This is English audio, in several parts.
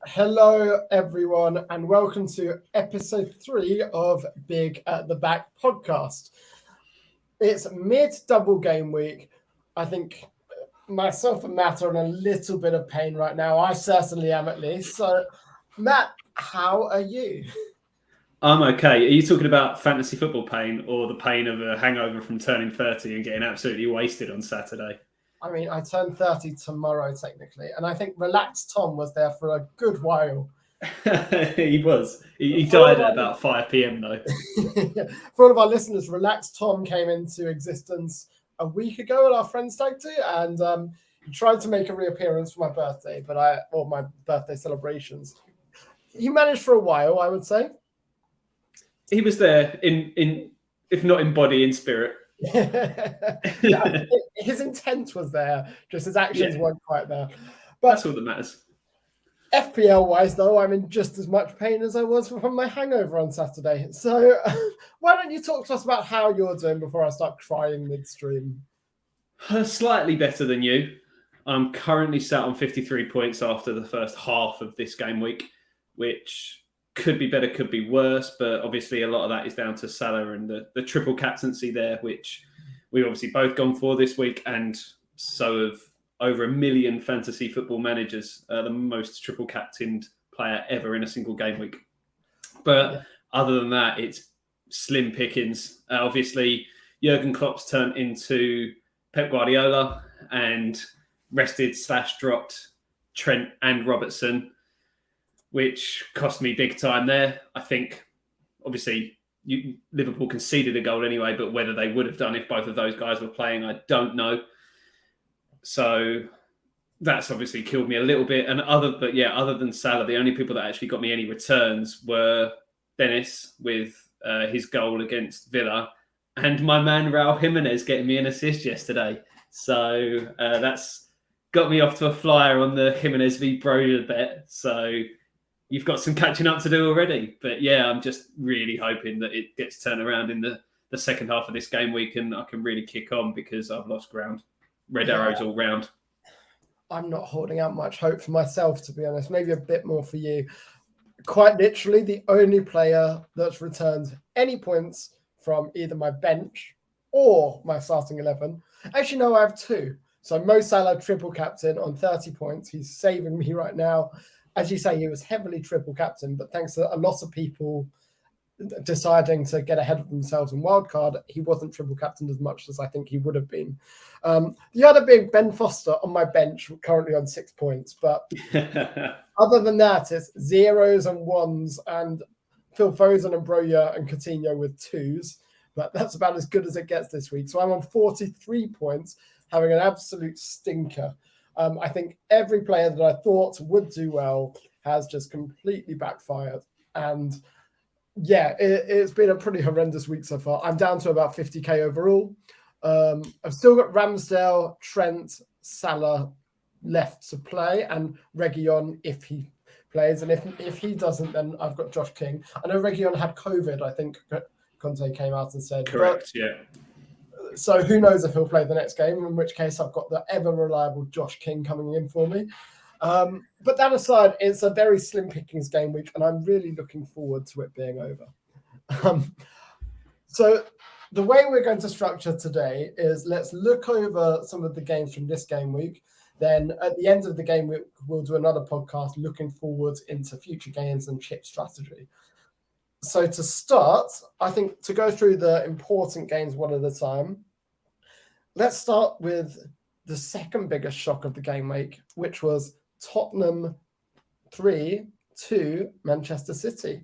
Hello, everyone, and welcome to episode 3 of Big at the Back podcast. It's mid-double game week. I think myself and Matt are in a little bit of pain right now. I certainly am, at least. So, Matt, how are you? I'm okay. Are you talking about fantasy football pain or the pain of a hangover from turning 30 and getting absolutely wasted on Saturday? I mean, I turn 30 tomorrow, technically, and I think Relaxed Tom was there for a good while. He was. He died at about 5 p.m. though. For all of our listeners, Relaxed Tom came into existence a week ago at our friend's stag do, and he tried to make a reappearance for my birthday, or my birthday celebrations. He managed for a while, I would say. He was there in if not in body, in spirit. Yeah, his intent was there, just his actions weren't quite there. But that's all that matters. FPL-wise, though, I'm in just as much pain as I was from my hangover on Saturday. So why don't you talk to us about how you're doing before I start crying midstream? Slightly better than you. I'm currently sat on 53 points after the first half of this game week, which could be better, could be worse, but obviously a lot of that is down to Salah and the triple captaincy there, which we've obviously both gone for this week, and so have over 1 million fantasy football managers, the most triple captained player ever in a single game week. But other than that, it's slim pickings. Obviously, Jurgen Klopp's turned into Pep Guardiola and rested/dropped Trent and Robertson, which cost me big time there. I think, obviously, Liverpool conceded a goal anyway, but whether they would have done if both of those guys were playing, I don't know. So that's obviously killed me a little bit. And other than Salah, the only people that actually got me any returns were Dennis with his goal against Villa and my man Raul Jimenez getting me an assist yesterday. So that's got me off to a flyer on the Jimenez v Broja bet. So you've got some catching up to do already. But yeah, I'm just really hoping that it gets turned around in the second half of this game week and I can really kick on because I've lost ground. Red arrows all round. I'm not holding out much hope for myself, to be honest. Maybe a bit more for you. Quite literally, the only player that's returned any points from either my bench or my starting 11. Actually, no, I have two. So Mo Salah, triple captain on 30 points. He's saving me right now. As you say, he was heavily triple captain, but thanks to a lot of people deciding to get ahead of themselves in wildcard, he wasn't triple captained as much as I think he would have been. The other being Ben Foster on my bench, currently on 6 points. But other than that, it's zeros and ones, and Phil Foden and Broja and Coutinho with twos. But that's about as good as it gets this week. So I'm on 43 points, having an absolute stinker. I think every player that I thought would do well has just completely backfired. And yeah, it's been a pretty horrendous week so far. I'm down to about 50k overall. I've still got Ramsdale, Trent, Salah left to play, and Reguilon if he plays. And if he doesn't, then I've got Josh King. I know Reguilon had COVID, I think Conte came out and said. Correct, yeah. So who knows if he'll play the next game, in which case I've got the ever-reliable Josh King coming in for me. But that aside, it's a very slim pickings game week, and I'm really looking forward to it being over. So the way we're going to structure today is let's look over some of the games from this game week. Then at the end of the game week, we'll do another podcast looking forward into future games and chip strategy. So to start, I think to go through the important games one at a time, let's start with the second biggest shock of the game week, which was Tottenham 3-2 Manchester City.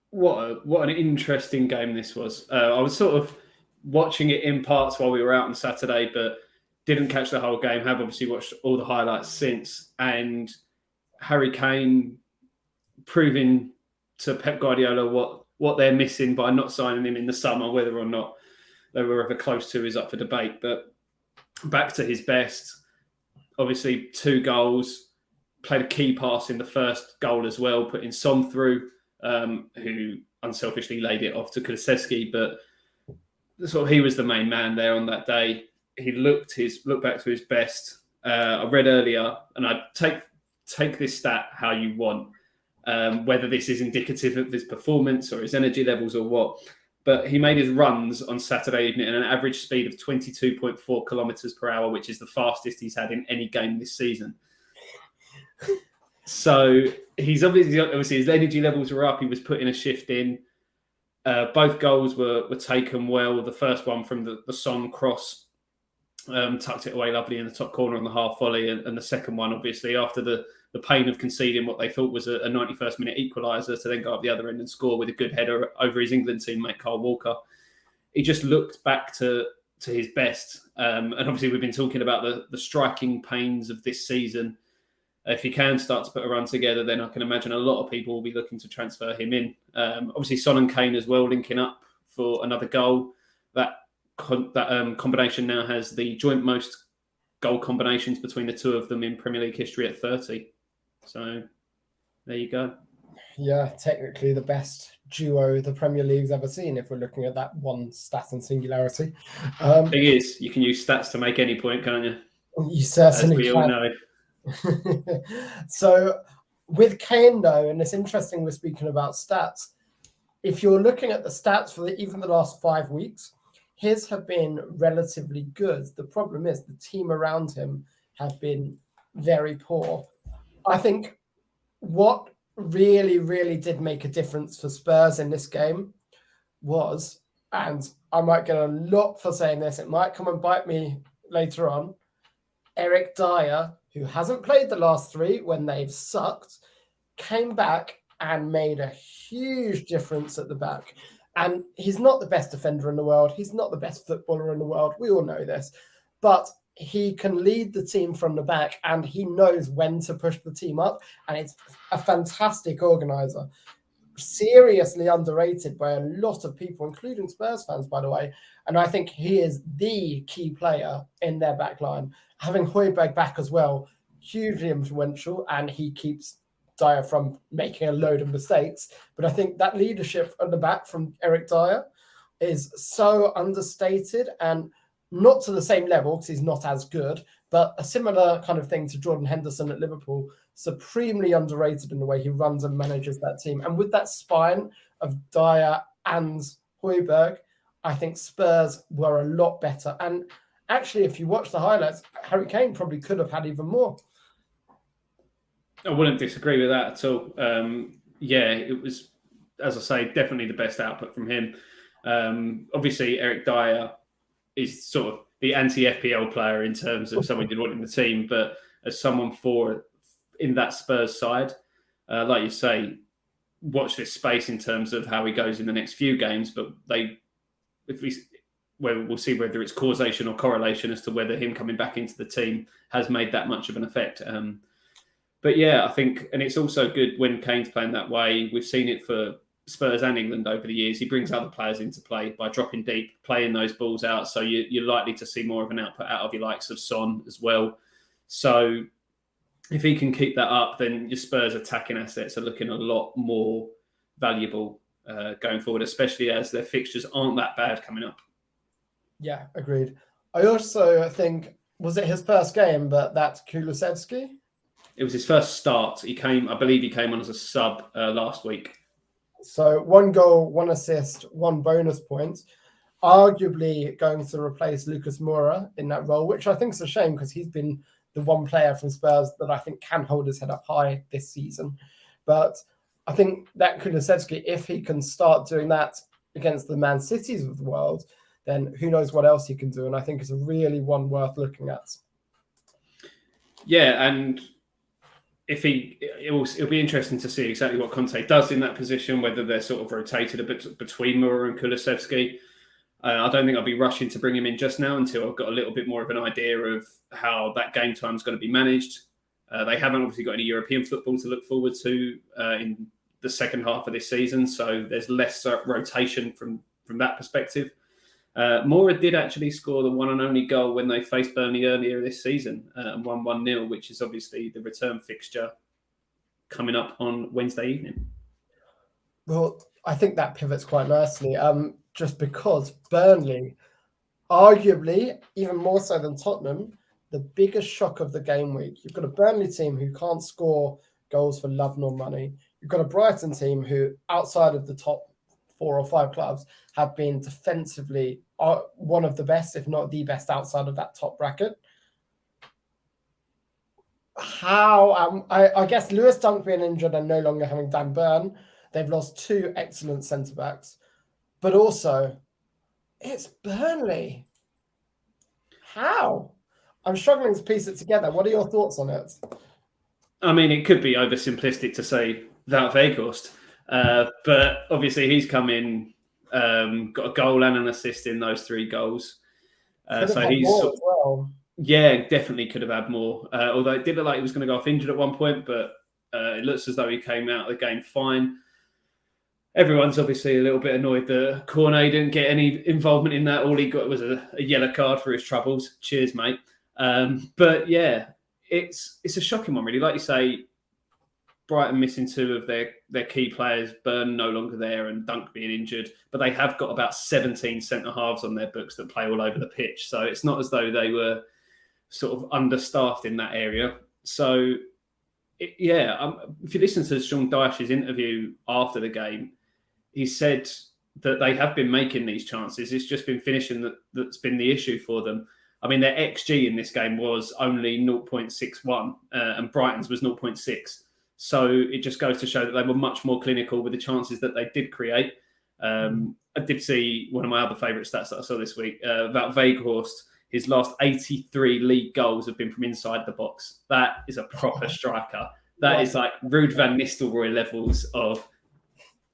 What an interesting game this was. I was sort of watching it in parts while we were out on Saturday, but didn't catch the whole game. Have obviously watched all the highlights since. And Harry Kane proving to Pep Guardiola what they're missing by not signing him in the summer, whether or not they were ever close to is up for debate. But back to his best. Obviously, 2 goals, played a key pass in the first goal as well, putting Son through, who unselfishly laid it off to Kulusevski, but sort of he was the main man there on that day. He looked back to his best. I read earlier, and I take take this stat how you want, whether this is indicative of his performance or his energy levels or what. But he made his runs on Saturday evening at an average speed of 22.4 kilometers per hour, which is the fastest he's had in any game this season. So he's obviously his energy levels were up. He was putting a shift in. Both goals were taken well. The first one from the Son cross tucked it away lovely in the top corner on the half volley, and the second one, obviously, after the pain of conceding what they thought was a 91st minute equaliser, to then go up the other end and score with a good header over his England teammate Carl Walker. He just looked back to his best. And obviously we've been talking about the striking pains of this season. If he can start to put a run together, then I can imagine a lot of people will be looking to transfer him in. Obviously Son and Kane as well, linking up for another goal. That combination now has the joint most goal combinations between the two of them in Premier League history at 30. So there you go. Yeah, technically the best duo the Premier League's ever seen, if we're looking at that one stat and singularity. Thing is, you can use stats to make any point, can't you? You certainly can. As we all know. So with Kane, though, and it's interesting we're speaking about stats, if you're looking at the stats for even the last 5 weeks, his have been relatively good. The problem is the team around him have been very poor. I think what really, really did make a difference for Spurs in this game was, and I might get a lot for saying this, it might come and bite me later on, Eric Dyer, who hasn't played the last 3 when they've sucked, came back and made a huge difference at the back. And he's not the best defender in the world. He's not the best footballer in the world. We all know this. But he can lead the team from the back, and he knows when to push the team up. And it's a fantastic organizer. Seriously underrated by a lot of people, including Spurs fans, by the way. And I think he is the key player in their back line. Having Højbjerg back as well, hugely influential, and he keeps Dyer from making a load of mistakes. But I think that leadership at the back from Eric Dyer is so understated, and not to the same level because he's not as good, but a similar kind of thing to Jordan Henderson at Liverpool, supremely underrated in the way he runs and manages that team. And with that spine of Dyer and Højbjerg, I think Spurs were a lot better. And actually, if you watch the highlights, Harry Kane probably could have had even more. I wouldn't disagree with that at all. Yeah, it was, as I say, definitely the best output from him. Obviously, Eric Dyer is sort of the anti-FPL player in terms of someone you'd want in the team, but as someone in that Spurs side, like you say, watch this space in terms of how he goes in the next few games. But we'll see whether it's causation or correlation as to whether him coming back into the team has made that much of an effect. But yeah, I think, and it's also good when Kane's playing that way. We've seen it for Spurs and England over the years. He brings other players into play by dropping deep, playing those balls out. So you're likely to see more of an output out of your likes of Son as well. So if he can keep that up, then your Spurs attacking assets are looking a lot more valuable going forward, especially as their fixtures aren't that bad coming up. Yeah, agreed. I also think, was it his first game, but that's Kulusevski? It was his first start. I believe he came on as a sub last week. So 1 goal, 1 assist, 1 bonus point. Arguably going to replace Lucas Moura in that role, which I think is a shame because he's been the one player from Spurs that I think can hold his head up high this season. But I think that Kulusevski, if he can start doing that against the Man Cities of the world, then who knows what else he can do. And I think it's a really one worth looking at. Yeah, and it'll be interesting to see exactly what Conte does in that position, whether they're sort of rotated a bit between Moura and Kulusevski. I don't think I'll be rushing to bring him in just now until I've got a little bit more of an idea of how that game time is going to be managed. They haven't obviously got any European football to look forward to in the second half of this season, so there's less rotation from that perspective. Moura did actually score the one and only goal when they faced Burnley earlier this season and won 1-0, which is obviously the return fixture coming up on Wednesday evening. Well, I think that pivots quite nicely, just because Burnley, arguably, even more so than Tottenham, the biggest shock of the game week. You've got a Burnley team who can't score goals for love nor money. You've got a Brighton team who, outside of the top 4 or 5 clubs, have been defensively one of the best, if not the best, outside of that top bracket. I guess Lewis Dunk being injured and no longer having Dan Burn, they've lost 2 excellent centre-backs. But also, it's Burnley. How? I'm struggling to piece it together. What are your thoughts on it? I mean, it could be oversimplistic to say Wout Weghorst, but obviously he's come in, got a goal and an assist in those 3 goals. So he's definitely could have had more. Although it did look like he was going to go off injured at one point, but it looks as though he came out of the game fine. Everyone's obviously a little bit annoyed that Cornet didn't get any involvement in that. All he got was a yellow card for his troubles. Cheers, mate. But yeah, it's a shocking one, really. Like you say, Brighton missing 2 of their key players, Burn no longer there and Dunk being injured. But they have got about 17 centre-halves on their books that play all over the pitch. So it's not as though they were sort of understaffed in that area. So, if you listen to Sean Dyche's interview after the game, he said that they have been making these chances. It's just been finishing that's been the issue for them. I mean, their XG in this game was only 0.61 and Brighton's was 0.6. So it just goes to show that they were much more clinical with the chances that they did create. I did see one of my other favourite stats that I saw this week about Weghorst. His last 83 league goals have been from inside the box. That is a proper striker. That is like Ruud van Nistelrooy levels of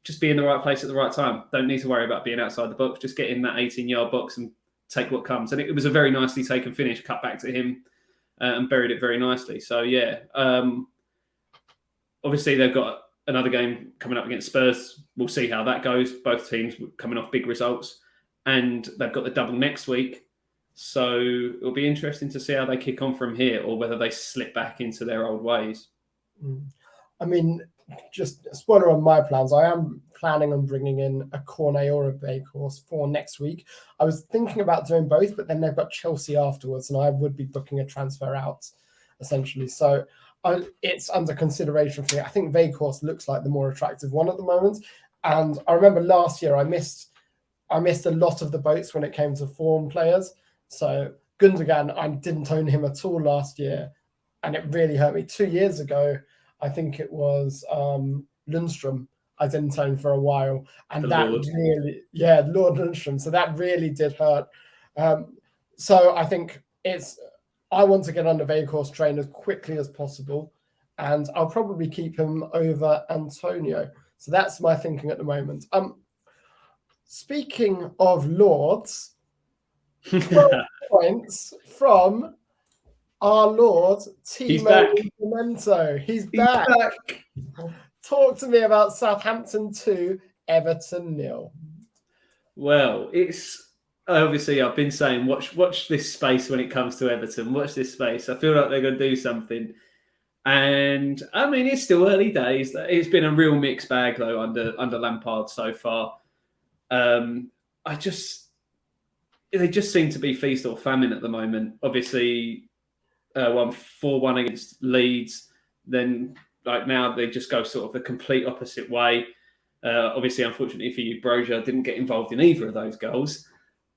just be in the right place at the right time. Don't need to worry about being outside the box. Just get in that 18-yard box and take what comes. And it was a very nicely taken finish, cut back to him and buried it very nicely. So, yeah. Obviously, they've got another game coming up against Spurs. We'll see how that goes. Both teams coming off big results. And they've got the double next week. So it'll be interesting to see how they kick on from here or whether they slip back into their old ways. I mean, just a spoiler on my plans. I am planning on bringing in a Cornet or a Weghorst for next week. I was thinking about doing both, but then they've got Chelsea afterwards, and I would be booking a transfer out, essentially. So it's under consideration for me. I think Weghorst looks like the more attractive one at the moment. And I remember last year I missed a lot of the boats when it came to form players. So Gundogan, I didn't own him at all last year, and it really hurt me. 2 years ago, I think it was Lundstrom I didn't own for a while. And Lord Lundstrom. So that really did hurt. So I think I want to get under Weghorst train as quickly as possible. And I'll probably keep him over Antonio. So that's my thinking at the moment. Speaking of Lords, 12 points from our Lord, Timo Pimento. He's back. Talk to me about Southampton 2, Everton 0. Well, it's obviously I've been saying watch this space when it comes to Everton. Watch this space. I feel like they're going to do something. And I mean, it's still early days. It's been a real mixed bag though under Lampard so far. They just seem to be feast or famine at the moment. Obviously, won 4-1 against Leeds. Then, like now, they just go sort of the complete opposite way. Obviously, unfortunately for you, Broja didn't get involved in either of those goals.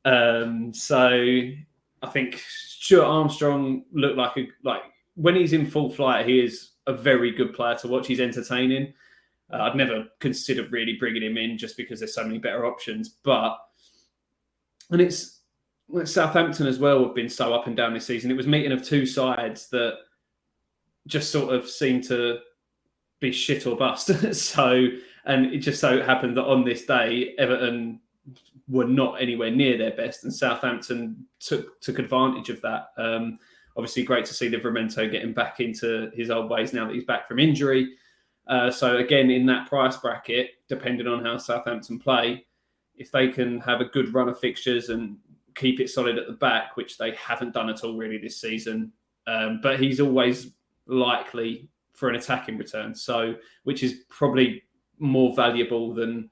So I think Stuart Armstrong looked like when he's in full flight, he is a very good player to watch. He's entertaining. I'd never considered really bringing him in just because there's so many better options. And it's Southampton as well have been so up and down this season. It was meeting of two sides that just sort of seemed to be shit or bust. And it just so happened that on this day, Everton were not anywhere near their best, and Southampton took advantage of that. Obviously, great to see Livramento getting back into his old ways now that he's back from injury. So again, in that price bracket, depending on how Southampton play, if they can have a good run of fixtures and keep it solid at the back, which they haven't done at all really this season, but he's always likely for an attacking return, so which is probably more valuable than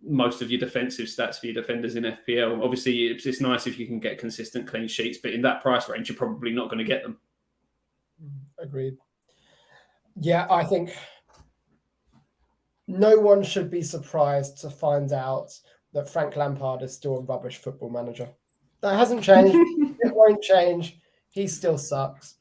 most of your defensive stats for your defenders in FPL. Obviously, it's nice if you can get consistent clean sheets, but in that price range, you're probably not going to get them. Agreed. Yeah, I think no one should be surprised to find out that Frank Lampard is still a rubbish football manager. That hasn't changed. It won't change. He still sucks.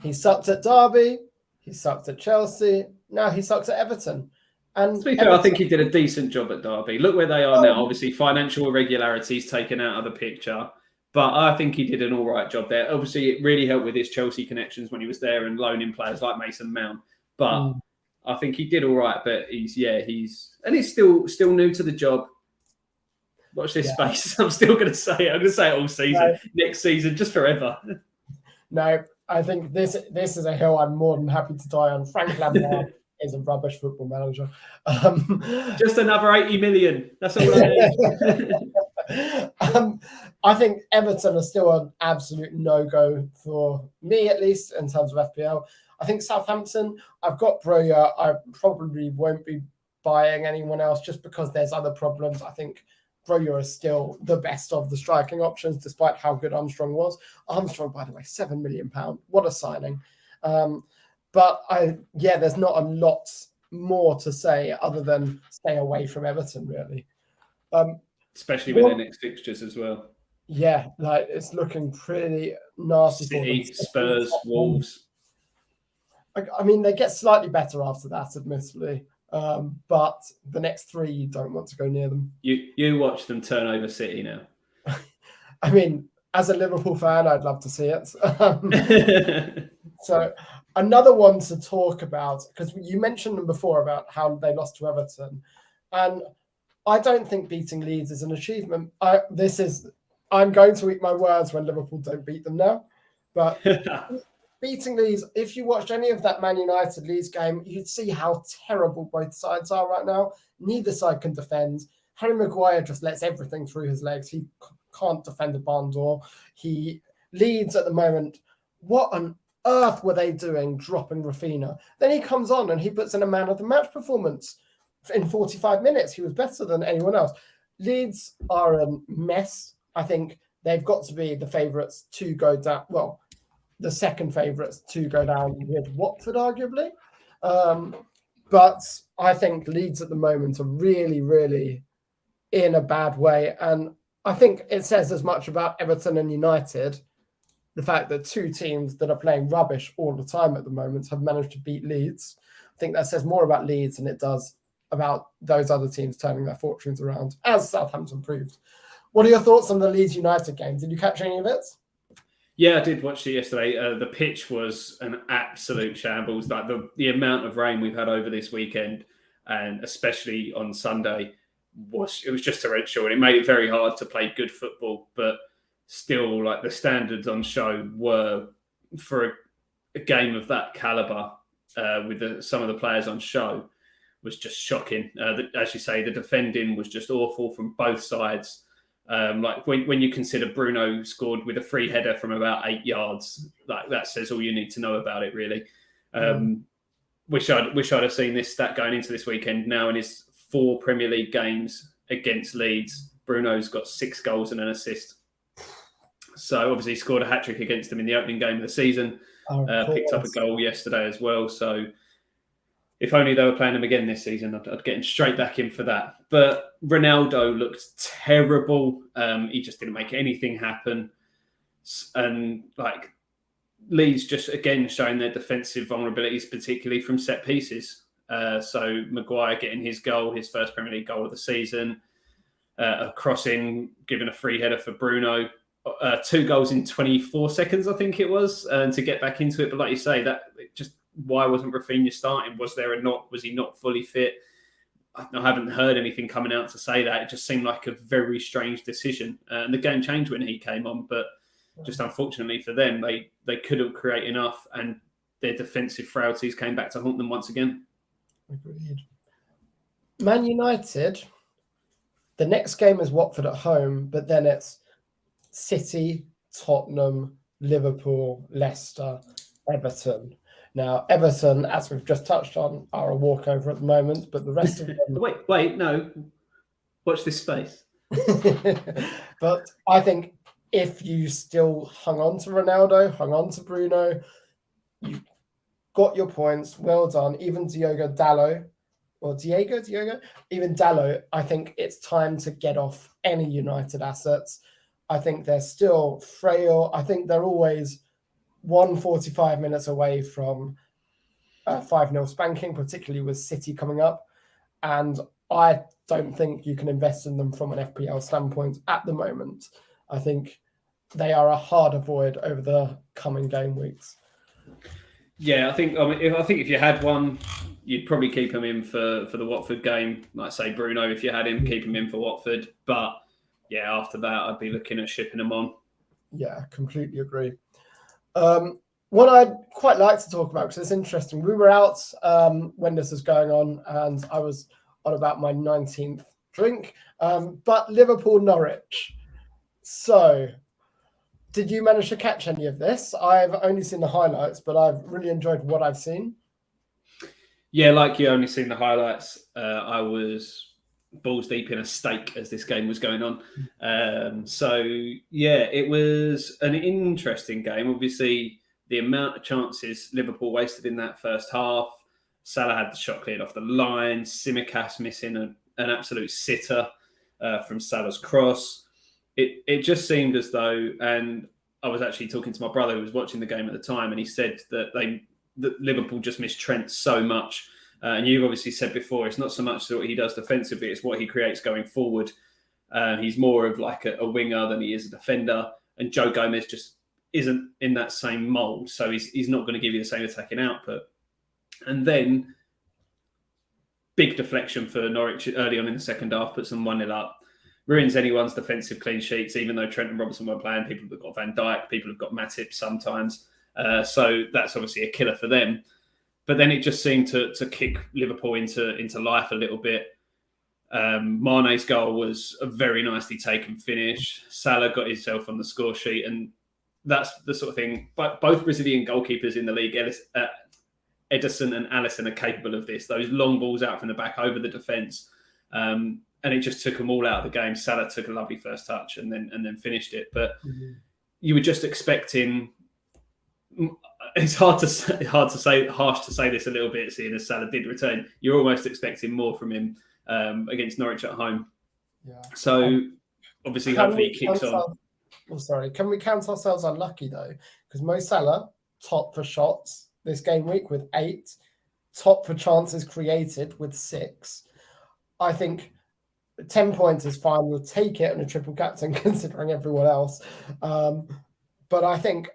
He sucked at Derby. He sucked at Chelsea. Now he sucks at Everton. And to be fair, I think he did a decent job at Derby. Look where they are now. Obviously, financial irregularities taken out of the picture. But I think he did an all right job there. Obviously, it really helped with his Chelsea connections when he was there and loaning players like Mason Mount. But I think he did all right. But he's still new to the job. Watch this space. I'm still going to say it. I'm going to say it all season, next season, just forever. No, I think this is a hill I'm more than happy to die on. Frank Lampard is a rubbish football manager. Just another 80 million. That's all I need. I think Everton are still an absolute no-go for me, at least, in terms of FPL. I think Southampton, I've got Broja. I probably won't be buying anyone else just because there's other problems. I think Broja is still the best of the striking options, despite how good Armstrong was. Armstrong, by the way, £7 million. What a signing. But there's not a lot more to say other than stay away from Everton, really. Especially with their next fixtures as well. Yeah, like it's looking pretty nasty. City, Spurs, Wolves. I mean, they get slightly better after that, admittedly. But the next three, you don't want to go near them. You watch them turn over City now. I mean, as a Liverpool fan, I'd love to see it. So another one to talk about, because you mentioned them before about how they lost to Everton. And I don't think beating Leeds is an achievement. I'm going to eat my words when Liverpool don't beat them now. But beating Leeds, if you watched any of that Man United Leeds game, you'd see how terrible both sides are right now. Neither side can defend. Harry Maguire just lets everything through his legs. He can't defend a barn door. He leads at the moment. What on earth were they doing dropping Rafinha? Then he comes on and he puts in a man of the match performance. In 45 minutes, he was better than anyone else. Leeds are a mess. I think they've got to be the favourites to go down. Well, the second favourites to go down with Watford, arguably. But I think Leeds at the moment are really, really in a bad way. And I think it says as much about Everton and United, the fact that two teams that are playing rubbish all the time at the moment have managed to beat Leeds. I think that says more about Leeds than it does about those other teams turning their fortunes around, as Southampton proved. What are your thoughts on the Leeds United game? Did you catch any of it? Yeah, I did watch it yesterday. The pitch was an absolute shambles. Like the amount of rain we've had over this weekend, and especially on Sunday, was just torrential, and it made it very hard to play good football. But still, like the standards on show were for a game of that caliber with some of the players on show was just shocking. As you say, the defending was just awful from both sides. Like when you consider Bruno scored with a free header from about 8 yards, like that says all you need to know about it, really. Wish I'd have seen this stat going into this weekend. Now in his 4 Premier League games against Leeds, Bruno's got 6 goals and an assist. So obviously he scored a hat-trick against them in the opening game of the season. Picked up a goal yesterday as well. So if only they were playing him again this season, I'd get him straight back in for that. But Ronaldo looked terrible. He just didn't make anything happen. And like Leeds just again showing their defensive vulnerabilities, particularly from set pieces. So Maguire getting his goal, his first Premier League goal of the season, a crossing, giving a free header for Bruno. 2 goals in 24 seconds, I think it was, to get back into it. But like you say, that just why wasn't Rafinha starting? Was he not fully fit? I haven't heard anything coming out to say that. It just seemed like a very strange decision. And the game changed when he came on, but just unfortunately for them, they couldn't create enough, and their defensive frailties came back to haunt them once again. Agreed. Man United, the next game is Watford at home, but then it's City, Tottenham, Liverpool, Leicester, Everton. Now, Everton, as we've just touched on, are a walkover at the moment, but the rest of them... Wait, no. Watch this space. But I think if you still hung on to Ronaldo, hung on to Bruno, you got your points. Well done. Even Diogo, even Dallo, I think it's time to get off any United assets. I think they're still frail. I think they're always 145 minutes away from 5-0 spanking, particularly with City coming up. And I don't think you can invest in them from an FPL standpoint at the moment. I think they are a hard avoid over the coming game weeks. Yeah, I think if you had one, you'd probably keep him in for the Watford game. Like say Bruno, if you had him, keep him in for Watford. But yeah, after that, I'd be looking at shipping him on. Yeah, completely agree. What I'd quite like to talk about, because it's interesting, we were out when this was going on, and I was on about my 19th drink, but Liverpool Norwich. So, did you manage to catch any of this? I've only seen the highlights, but I've really enjoyed what I've seen. Yeah, like you only seen the highlights. I was balls deep in a steak as this game was going on. So, yeah, it was an interesting game. Obviously, the amount of chances Liverpool wasted in that first half. Salah had the shot cleared off the line. Tsimikas missing an absolute sitter from Salah's cross. It just seemed as though, and I was actually talking to my brother who was watching the game at the time, and he said that Liverpool just missed Trent so much. And you've obviously said before, it's not so much what he does defensively, it's what he creates going forward. He's more of like a winger than he is a defender. And Joe Gomez just isn't in that same mould. So he's not going to give you the same attacking output. And then big deflection for Norwich early on in the second half, puts them 1-0 up. Ruins anyone's defensive clean sheets, even though Trent and Robertson were playing. People have got Van Dijk, people have got Matip sometimes. So that's obviously a killer for them. But then it just seemed to kick Liverpool into life a little bit. Mane's goal was a very nicely taken finish. Salah got himself on the score sheet, and that's the sort of thing. But both Brazilian goalkeepers in the league, Ederson and Alisson, are capable of this. Those long balls out from the back over the defence. And it just took them all out of the game. Salah took a lovely first touch and then finished it. But you were just expecting. It's harsh to say this a little bit, seeing as Salah did return. You're almost expecting more from him against Norwich at home. Yeah. So obviously, hopefully, he kicks on. Can we count ourselves unlucky though? Because Mo Salah top for shots this game week with 8, top for chances created with 6. I think 10 points is fine. We'll take it on a triple captain considering everyone else. But I think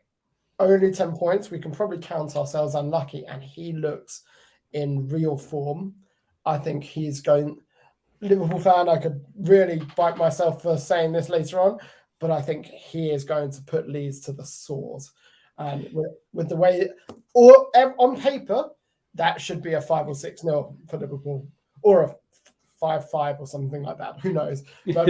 only 10 points, we can probably count ourselves unlucky. And he looks in real form. I think he's going... Liverpool fan, I could really bite myself for saying this later on, but I think he is going to put Leeds to the sword. And with the way... Or on paper, that should be a 5 or 6-0 for Liverpool. Or a 5-5 or something like that. Who knows? But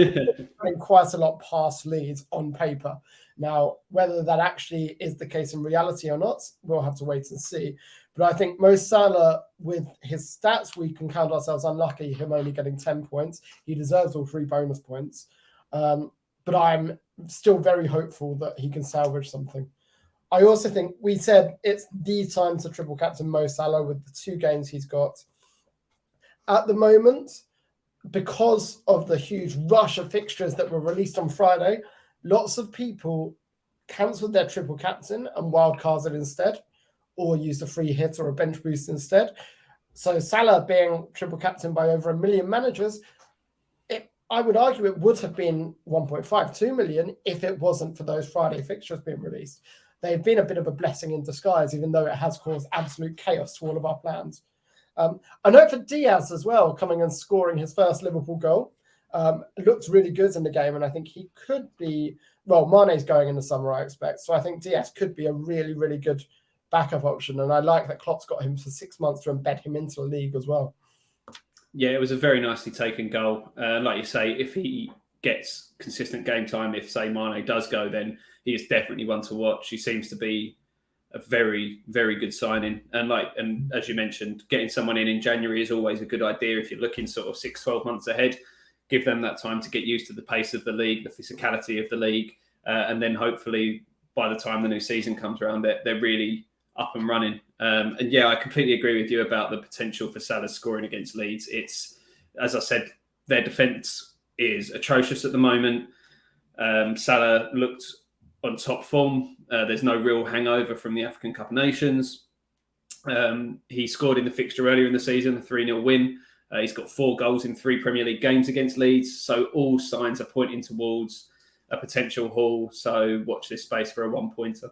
quite a lot past Leeds on paper. Now, whether that actually is the case in reality or not, we'll have to wait and see. But I think Mo Salah, with his stats, we can count ourselves unlucky, him only getting 10 points. He deserves all 3 bonus points. But I'm still very hopeful that he can salvage something. I also think we said it's the time to triple captain Mo Salah with the 2 games he's got. At the moment, because of the huge rush of fixtures that were released on Friday, lots of people cancelled their triple captain and wildcarded instead, or used a free hit or a bench boost instead. So Salah being triple captain by over 1 million managers, I would argue it would have been 1.52 million if it wasn't for those Friday fixtures being released. They've been a bit of a blessing in disguise, even though it has caused absolute chaos to all of our plans. I know for Diaz as well, coming and scoring his first Liverpool goal, looked really good in the game, and I think he could be... Well, Mane's going in the summer, I expect, so I think Diaz could be a really, really good backup option, and I like that Klopp's got him for 6 months to embed him into the league as well. Yeah, it was a very nicely taken goal. Like you say, if he gets consistent game time, if, say, Mane does go, then he is definitely one to watch. He seems to be a very, very good signing. And as you mentioned, getting someone in January is always a good idea if you're looking sort of 6-12 months ahead. give them that time to get used to the pace of the league, the physicality of the league, and then hopefully by the time the new season comes around, they're really up and running. And yeah, I completely agree with you about the potential for Salah scoring against Leeds. It's, as I said, their defence is atrocious at the moment. Salah looked on top form. There's no real hangover from the African Cup of Nations. He scored in the fixture earlier in the season, a 3-0 win. He's got 4 goals in 3 Premier League games against Leeds. So all signs are pointing towards a potential haul. So watch this space for a 1-pointer.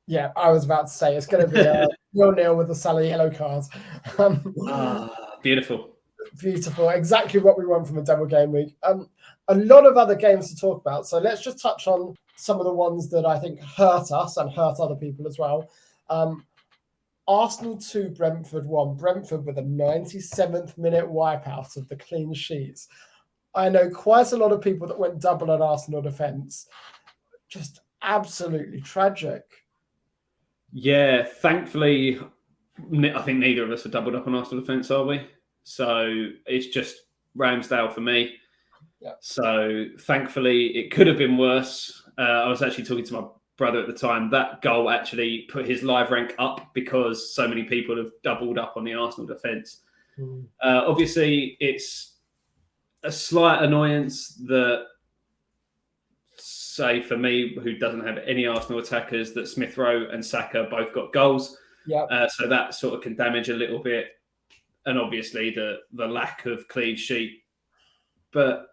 Yeah, I was about to say it's going to be a 0-0 with the Salah yellow cards. Beautiful. Beautiful. Exactly what we want from a double game week. A lot of other games to talk about. So let's just touch on some of the ones that I think hurt us and hurt other people as well. Arsenal 2, Brentford 1. Brentford with a 97th minute wipeout of the clean sheets. I know quite a lot of people that went double on Arsenal defence. Just absolutely tragic. Yeah, thankfully, I think neither of us are doubled up on Arsenal defence, are we? So it's just Ramsdale for me. Yeah. So thankfully, it could have been worse. I was actually talking to my brother at the time. That goal actually put his live rank up because so many people have doubled up on the Arsenal defence. Obviously, it's a slight annoyance that, say, for me, who doesn't have any Arsenal attackers, that Smith Rowe and Saka both got goals. Yeah. So that sort of can damage a little bit. And obviously the lack of clean sheet. But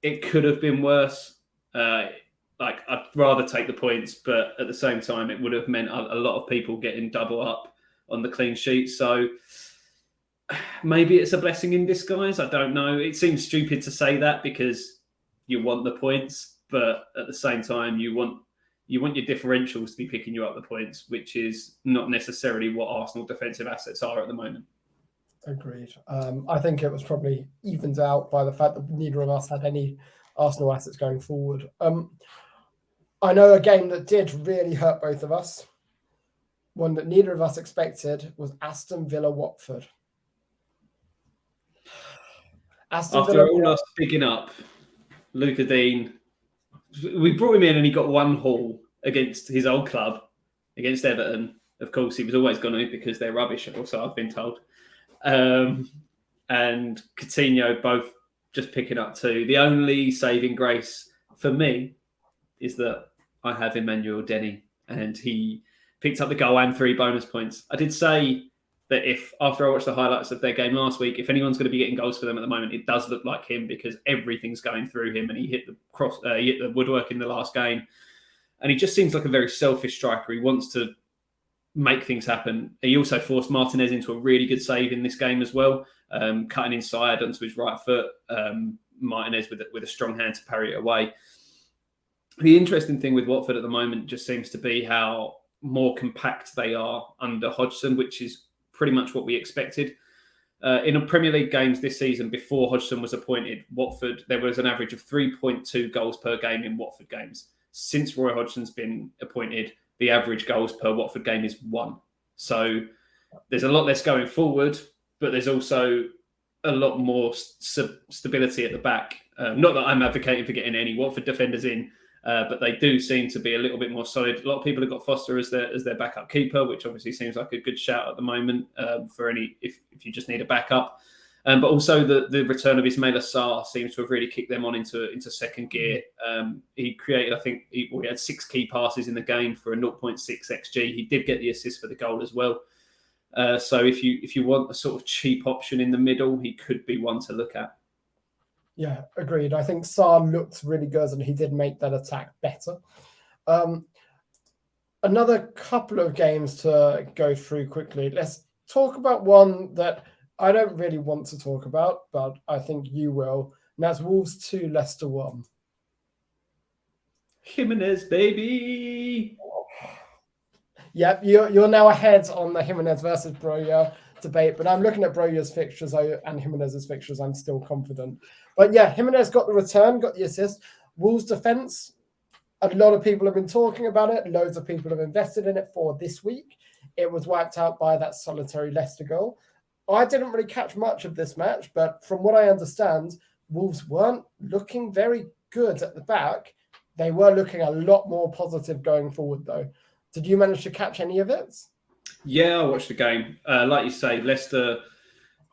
it could have been worse. I'd rather take the points, but at the same time, it would have meant a lot of people getting double up on the clean sheet. So maybe it's a blessing in disguise. I don't know. It seems stupid to say that because you want the points, but at the same time, you want your differentials to be picking you up the points, which is not necessarily what Arsenal defensive assets are at the moment. Agreed. I think it was probably evened out by the fact that neither of us had any Arsenal assets going forward. I know a game that did really hurt both of us, one that neither of us expected, was Aston Villa-Watford. After all us picking up Luca Dean, we brought him in and he got 1 haul against his old club, against Everton. Of course, he was always going to because they're rubbish, also I've been told. And Coutinho both just picking up 2. The only saving grace for me is that I have Emmanuel Denny and he picked up the goal and 3 bonus points. I did say that if, after I watched the highlights of their game last week, if anyone's going to be getting goals for them at the moment, it does look like him because everything's going through him and he hit the woodwork in the last game. And he just seems like a very selfish striker. He wants to make things happen. He also forced Martinez into a really good save in this game as well, cutting inside onto his right foot. Martinez with a strong hand to parry it away. The interesting thing with Watford at the moment just seems to be how more compact they are under Hodgson, which is pretty much what we expected. In a Premier League games this season, before Hodgson was appointed, Watford, there was an average of 3.2 goals per game in Watford games. Since Roy Hodgson's been appointed, the average goals per Watford game is 1. So there's a lot less going forward, but there's also a lot more stability at the back. Not that I'm advocating for getting any Watford defenders in, but they do seem to be a little bit more solid. A lot of people have got Foster as their backup keeper, which obviously seems like a good shout at the moment for any if you just need a backup. But also the return of Ismaila Sarr seems to have really kicked them on into second gear. He created, I think, he had 6 key passes in the game for a 0.6 XG. He did get the assist for the goal as well. So if you want a sort of cheap option in the middle, he could be one to look at. Yeah, agreed. I think Sarr looked really good and he did make that attack better. Another couple of games to go through quickly. Let's talk about one that I don't really want to talk about, but I think you will. And that's Wolves 2, Leicester 1. Jimenez, baby! Yeah, you're now ahead on the Jimenez versus Broja debate, but I'm looking at Broja's fixtures and Jimenez's fixtures. I'm still confident. But yeah, Jimenez got the return, got the assist. Wolves' defence, a lot of people have been talking about it. Loads of people have invested in it for this week. It was wiped out by that solitary Leicester goal. I didn't really catch much of this match, but from what I understand, Wolves weren't looking very good at the back. They were looking a lot more positive going forward, though. Did you manage to catch any of it? Yeah, I watched the game. Like you say, Leicester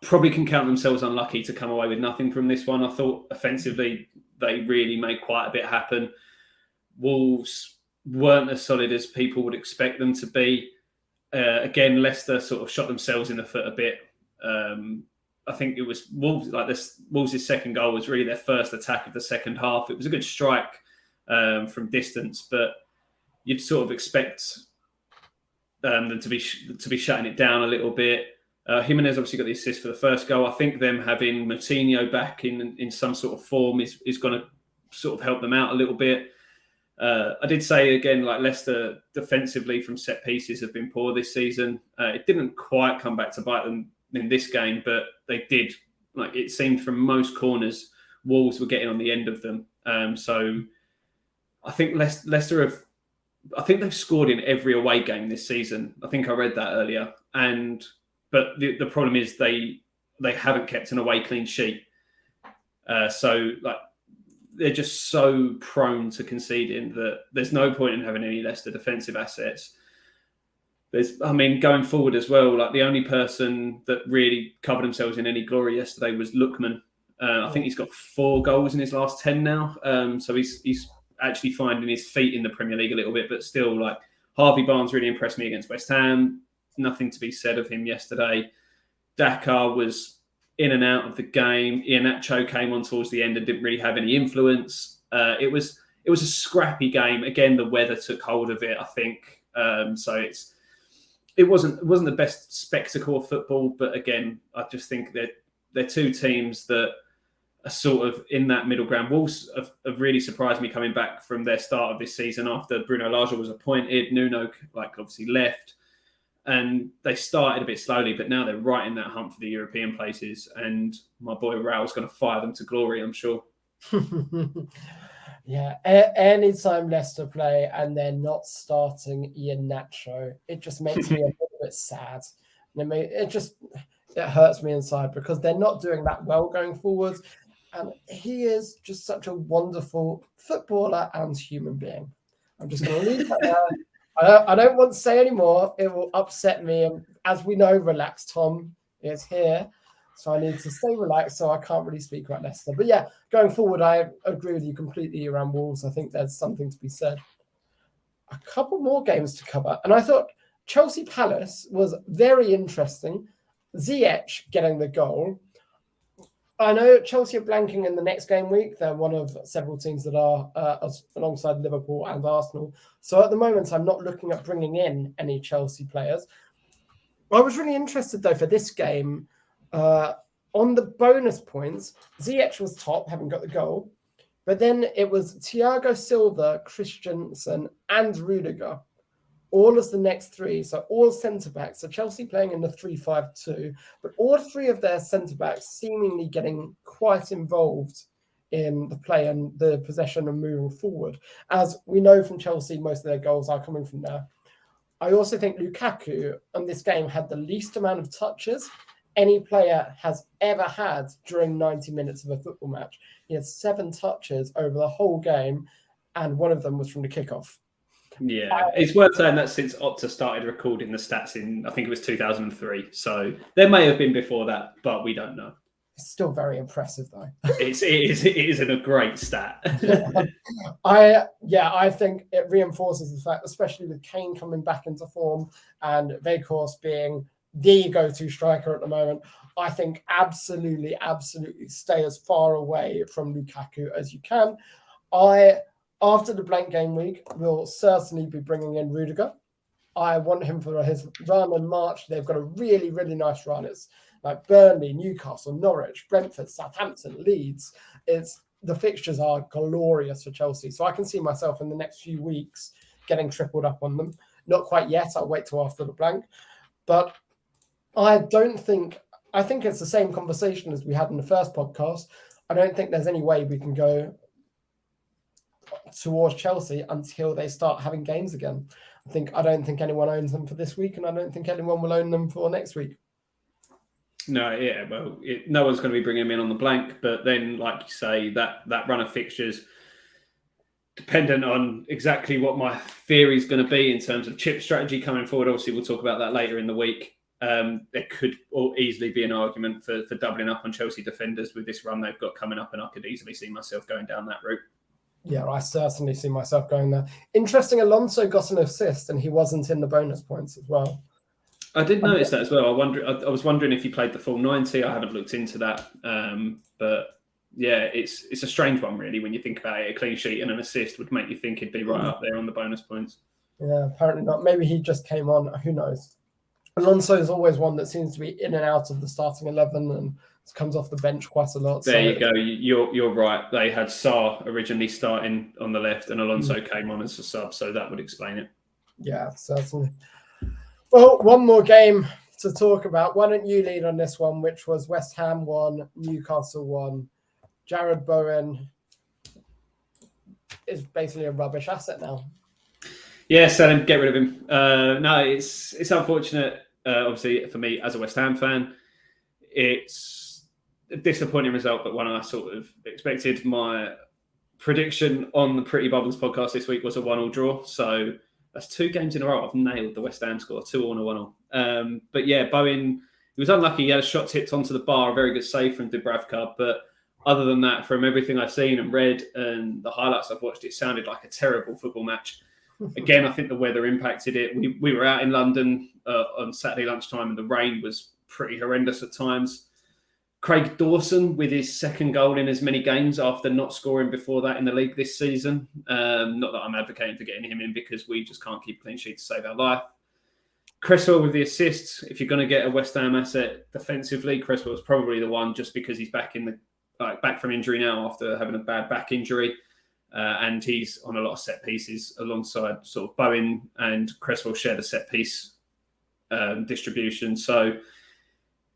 probably can count themselves unlucky to come away with nothing from this one. I thought offensively they really made quite a bit happen. Wolves weren't as solid as people would expect them to be. Again, Leicester sort of shot themselves in the foot a bit. I think it was Wolves. Like this, Wolves' second goal was really their first attack of the second half. It was a good strike from distance, but you'd sort of expect them to be shutting it down a little bit. Jimenez obviously got the assist for the first goal. I think them having Moutinho back in some sort of form is going to sort of help them out a little bit. I did say again, like Leicester defensively from set pieces have been poor this season. It didn't quite come back to bite them in this game, but they did. Like it seemed from most corners, Wolves were getting on the end of them. So I think Leicester have. I think they've scored in every away game this season. I think I read that earlier. But the problem is they haven't kept an away clean sheet. So like they're just so prone to conceding that there's no point in having any Leicester defensive assets. Going forward as well, like the only person that really covered themselves in any glory yesterday was Lookman. I think he's got 4 goals in his last 10 now. So he's actually finding his feet in the Premier League a little bit, but still, like Harvey Barnes really impressed me against West Ham. Nothing to be said of him yesterday. Dakar was in and out of the game. Iheanacho came on towards the end and didn't really have any influence. It was a scrappy game. Again, the weather took hold of it, I think. So it wasn't the best spectacle of football, but again, I just think that they're two teams that are sort of in that middle ground. Wolves have really surprised me coming back from their start of this season after Bruno Lage was appointed. Nuno obviously left. And they started a bit slowly, but now they're right in that hunt for the European places. And my boy Raul's going to fire them to glory, I'm sure. Yeah, anytime Leicester play and they're not starting Iheanacho, it just makes me a little bit sad. It hurts me inside because they're not doing that well going forward. And he is just such a wonderful footballer and human being. I'm just going to leave that there. I don't want to say any more. It will upset me. And as we know, Relax Tom is here. So I need to stay relaxed, so I can't really speak about Leicester. But yeah, going forward, I agree with you completely around Wolves. I think there's something to be said. A couple more games to cover. And I thought Chelsea Palace was very interesting. Ziyech getting the goal. I know Chelsea are blanking in the next game week. They're one of several teams that are alongside Liverpool and Arsenal. So at the moment, I'm not looking at bringing in any Chelsea players. I was really interested, though, for this game. On the bonus points, Ziyech was top, having got the goal. But then it was Thiago Silva, Christensen, and Rudiger. All as the next 3, so all centre-backs. So Chelsea playing in the 3-5-2, but all 3 of their centre-backs seemingly getting quite involved in the play and the possession and moving forward. As we know from Chelsea, most of their goals are coming from there. I also think Lukaku on this game had the least amount of touches any player has ever had during 90 minutes of a football match. He had 7 touches over the whole game, and one of them was from the kickoff. Yeah, it's worth saying that since Opta started recording the stats in, I think it was 2003. So there may have been before that, but we don't know. It's still very impressive, though. It is a great stat. I think it reinforces the fact, especially with Kane coming back into form and Weghorst being the go-to striker at the moment. I think absolutely stay as far away from Lukaku as you can. After the blank game week, we'll certainly be bringing in Rudiger. I want him for his run in March. They've got a really, really nice run. It's like Burnley, Newcastle, Norwich, Brentford, Southampton, Leeds. The fixtures are glorious for Chelsea. So I can see myself in the next few weeks getting tripled up on them. Not quite yet. I'll wait till after the blank. But I think it's the same conversation as we had in the first podcast. I don't think there's any way we can go towards Chelsea until they start having games again. I don't think anyone owns them for this week, and I don't think anyone will own them for next week. No, yeah, well, no one's going to be bringing him in on the blank, but then, like you say, that run of fixtures, dependent on exactly what my theory is going to be in terms of chip strategy coming forward. Obviously, we'll talk about that later in the week. There could easily be an argument for doubling up on Chelsea defenders with this run they've got coming up, and I could easily see myself going down that route. Yeah, I certainly see myself going there. Interesting, Alonso got an assist, and he wasn't in the bonus points as well. I did notice that as well. I was wondering if he played the full 90. I haven't looked into that, but yeah, it's a strange one really when you think about it. A clean sheet and an assist would make you think he'd be right up there on the bonus points. Yeah, apparently not. Maybe he just came on. Who knows? Alonso is always one that seems to be in and out of the starting 11 and comes off the bench quite a lot. There you go. You're right. They had Sarr originally starting on the left, and Alonso came on as a sub, so that would explain it. Yeah, certainly. Well, one more game to talk about. Why don't you lead on this one, which was West Ham 1, Newcastle 1. Jared Bowen is basically a rubbish asset now. Yeah, sell him, get rid of him. No, it's unfortunate, obviously, for me as a West Ham fan. It's a disappointing result, but one I sort of expected. My prediction on the Pretty Bubbles podcast this week was a 1-1 draw. So that's 2 games in a row I've nailed the West Ham score, 2-1 and 1-1. But yeah, Bowen, he was unlucky. He had a shot tipped onto the bar, a very good save from Dubravka. But other than that, from everything I've seen and read and the highlights I've watched, it sounded like a terrible football match. Again, I think the weather impacted it. We were out in London on Saturday lunchtime and the rain was pretty horrendous at times. Craig Dawson with his second goal in as many games after not scoring before that in the league this season. Not that I'm advocating for getting him in because we just can't keep a clean sheet to save our life. Cresswell with the assists. If you're going to get a West Ham asset defensively, Cresswell's probably the one just because he's back from injury now after having a bad back injury. And he's on a lot of set pieces alongside sort of Bowen and Cresswell share the set piece distribution. So,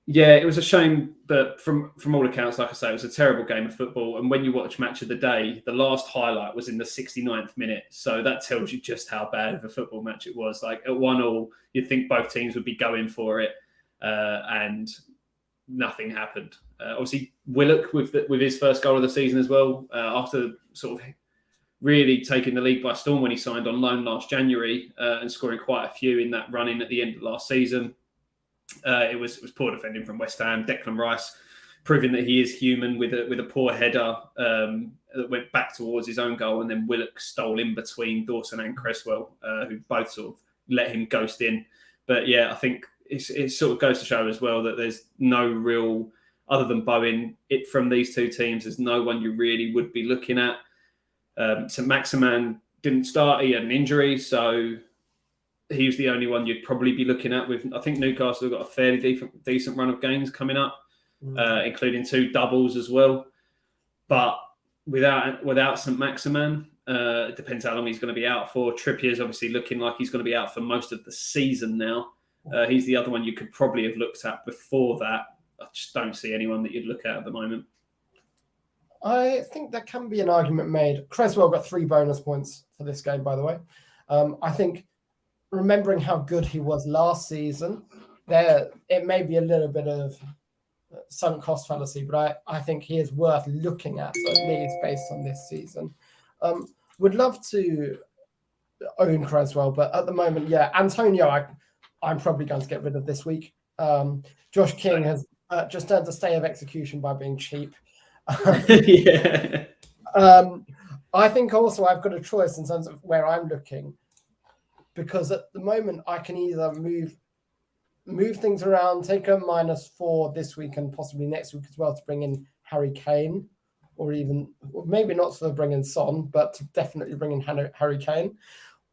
yeah, it was a shame, but from all accounts, like I say, it was a terrible game of football. And when you watch Match of the Day, the last highlight was in the 69th minute. So that tells you just how bad of a football match it was. Like at 1-1, you'd think both teams would be going for it, and nothing happened. Obviously, Willock with his first goal of the season as well, after sort of really taking the league by storm when he signed on loan last January and scoring quite a few in that run-in at the end of last season. It was poor defending from West Ham. Declan Rice proving that he is human with a poor header that went back towards his own goal, and then Willock stole in between Dawson and Cresswell, who both sort of let him ghost in. But yeah, I think it sort of goes to show as well that there's no real, other than Bowen, from these two teams, there's no one you really would be looking at. St. Maximin didn't start; he had an injury, so he was the only one you'd probably be looking at. I think Newcastle have got a fairly decent run of games coming up, including 2 doubles as well. But without St. Maximin, it depends how long he's going to be out for. Trippier's obviously looking like he's going to be out for most of the season now. He's the other one you could probably have looked at before that. I just don't see anyone that you'd look at the moment. I think there can be an argument made. Cresswell got 3 bonus points for this game, by the way. I think remembering how good he was last season, it may be a little bit of sunk cost fallacy, but I think he is worth looking at least based on this season. Would love to own Cresswell, but at the moment, yeah, Antonio, I'm probably going to get rid of this week. Josh King has just earned a stay of execution by being cheap. Yeah. I think also I've got a choice in terms of where I'm looking, because at the moment I can either move things around, take a -4 this week and possibly next week as well to bring in Harry Kane, or maybe not to bring in Son, but to definitely bring in Harry Kane.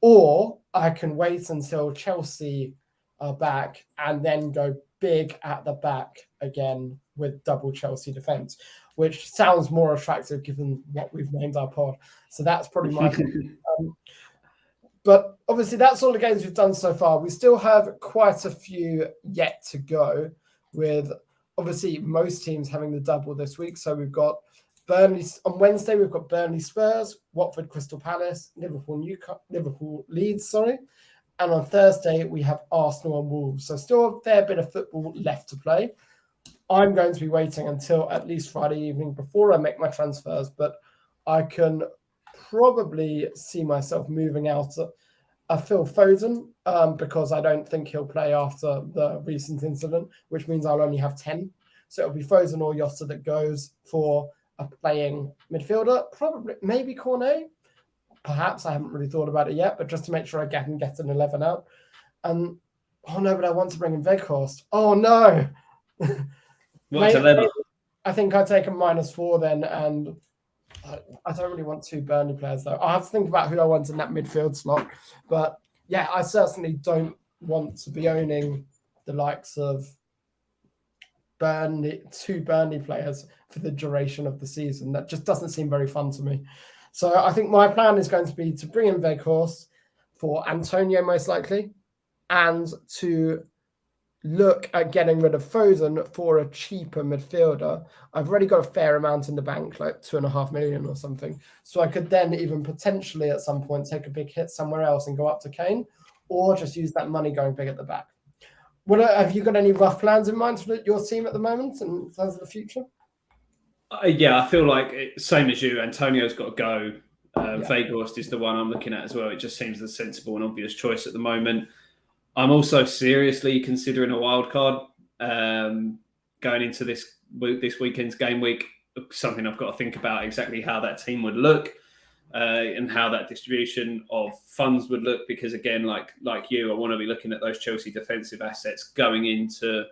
Or I can wait until Chelsea are back and then go big at the back again with double Chelsea defence, which sounds more attractive given what we've named our pod. So that's probably my but obviously that's all the games we've done so far. We still have quite a few yet to go, with obviously most teams having the double this week. So we've got Burnley on Wednesday, we've got Burnley Spurs, Watford Crystal Palace, Liverpool Leeds, and on Thursday we have Arsenal and Wolves. So still a fair bit of football left to play. I'm going to be waiting until at least Friday evening before I make my transfers, but I can probably see myself moving out a Phil Foden because I don't think he'll play after the recent incident, which means I'll only have 10. So it'll be Foden or Jota that goes for a playing midfielder, probably maybe Cornet. Perhaps I haven't really thought about it yet, but just to make sure I get an 11 out. And oh no, but I want to bring in Weghorst. Oh no. What's 11? I think I'd take a -4 then, and I don't really want 2 Burnley players though. I'll have to think about who I want in that midfield slot. But yeah, I certainly don't want to be owning the likes of Burnley, 2 Burnley players for the duration of the season. That just doesn't seem very fun to me. So I think my plan is going to be to bring in Weghorst for Antonio most likely, and to look at getting rid of Foden for a cheaper midfielder. I've already got a fair amount in the bank, like 2.5 million or something. So I could then even potentially at some point take a big hit somewhere else and go up to Kane, or just use that money going big at the back. Have you got any rough plans in mind for your team at the moment in terms of the future? Yeah, I feel like same as you. Antonio's got to go. Weghorst is the one I'm looking at as well. It just seems the sensible and obvious choice at the moment. I'm also seriously considering a wild card going into this weekend's game week. Something I've got to think about exactly how that team would look and how that distribution of funds would look. Because again, like you, I want to be looking at those Chelsea defensive assets going into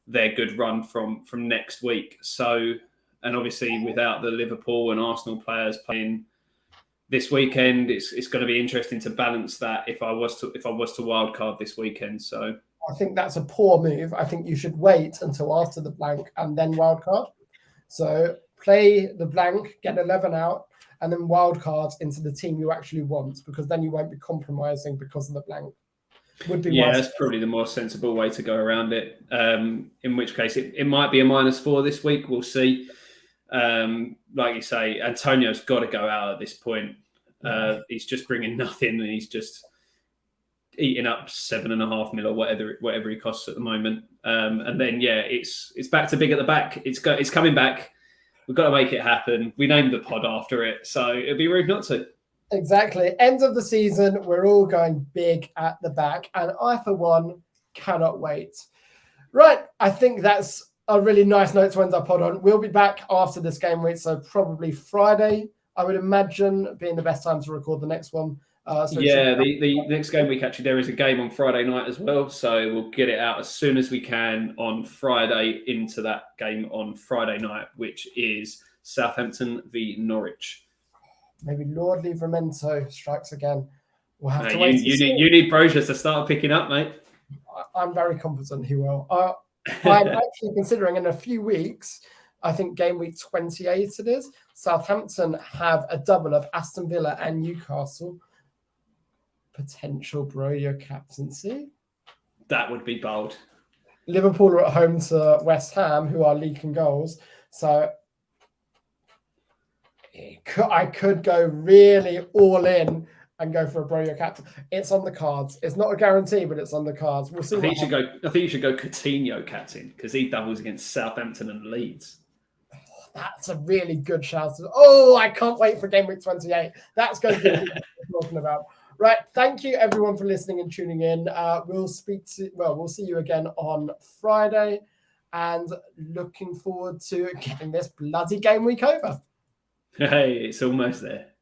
their good run from next week. So, and obviously without the Liverpool and Arsenal players playing this weekend, it's going to be interesting to balance that if I was to wildcard this weekend. So I think that's a poor move. I think you should wait until after the blank and then wildcard. So play the blank, get 11 out, and then wildcard into the team you actually want, because then you won't be compromising because of the blank. That's probably the more sensible way to go around it. In which case, it might be a -4 this week. We'll see. Like you say, Antonio's got to go out at this point. He's just bringing nothing, and he's just eating up 7.5 mil or whatever he costs at the moment. And then it's back to big at the back. It's coming back. We've got to make it happen. We named the pod after it, so it'd be rude not to. Exactly. End of the season, we're all going big at the back, and I, for one, cannot wait. Right, I think that's a really nice note to end our pod on. We'll be back after this game week, so probably Friday, I would imagine, being the best time to record the next one. The next game week, actually, there is a game on Friday night as well, so we'll get it out as soon as we can on Friday into that game on Friday night, which is Southampton v Norwich. Maybe Lord Livramento strikes again. We'll have to wait. You need Broja to start picking up, mate. I'm very confident he will. I'm actually considering in a few weeks, I think game week 28 it is, Southampton have a double of Aston Villa and Newcastle. Potential Broja captaincy. That would be bold. Liverpool are at home to West Ham, who are leaking goals. So I could go really all in and go for a Broja captain. It's on the cards. It's not a guarantee, but it's on the cards. We'll see. I think you should go Coutinho captain, because he doubles against Southampton and Leeds. That's a really good shout. Oh, I can't wait for game week 28. That's going to be what we're talking about. Right. Thank you everyone for listening and tuning in. We'll see you again on Friday, and looking forward to getting this bloody game week over. Hey, it's almost there.